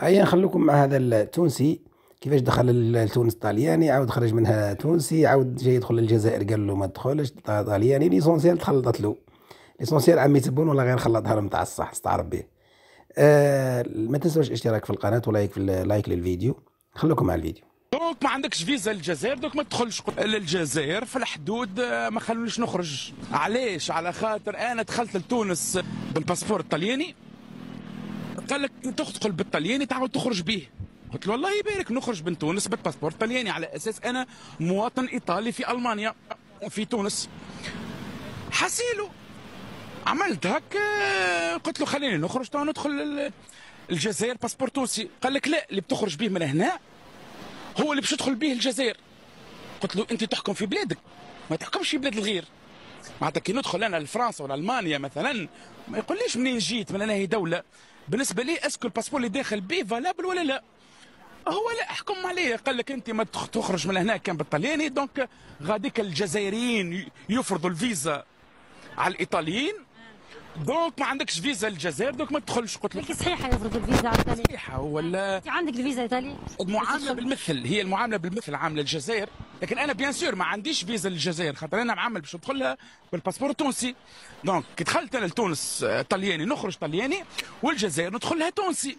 أيا نخليكم مع هذا التونسي. كيفاش دخل لتونس طالياني، عاود خرج منها تونسي، عاود جاي يدخل للجزائر قال له ما تدخلش طالياني. ليسونسيال تخلطت له. ليسونسيال عمي تبون ولا غير خلطها لهم تاع الصح استعرب به. ما تنسوش الاشتراك في القناة ولايك في لايك للفيديو. خليكم مع الفيديو. دونك ما عندكش فيزا للجزائر، دوك ما تدخلش للجزائر في الحدود. ما خلونيش نخرج. علاش؟ على خاطر انا دخلت لتونس بالباسبور الطلياني. قال لك تدخل بالطلياني تعاود تخرج به. قلت له والله يبارك نخرج من تونس بالباسبور الطلياني على اساس انا مواطن ايطالي في المانيا في تونس. حسيلو عملت هكا، قلت له خليني نخرج تو ندخل الجزائر باسبور تونسي. قال لك لا، اللي بتخرج به من هنا هو اللي باش تدخل به الجزائر. قلت له انت تحكم في بلادك، ما تحكمش في بلاد الغير. معناتها كي ندخل انا لفرنسا ولا المانيا مثلا ما يقوليش منين جيت، من انا هي دوله. بالنسبه لي اسكو الباسبور اللي داخل به فالابل ولا لا. هو لا احكم عليه. قال لك انت ما تخرج من هنا كان بالطلياني، دونك غاديك الجزائريين يفرضوا الفيزا على الايطاليين، دونك ما عندكش فيزا للجزائر، دونك ما تدخلش. قلت له لكن صحيحه يفرض الفيزا على الايطالي؟ صحيحه ولا انت عندك الفيزا ايطالي؟ المعامله بالمثل، هي المعامله بالمثل عامله الجزائر. لكن انا بيان سور ما عنديش فيزا للجزائر، خاطر انا معامل باش ندخلها بالباسبور التونسي. دونك كي دخلت انا لتونس طلياني نخرج طلياني، والجزائر ندخلها تونسي.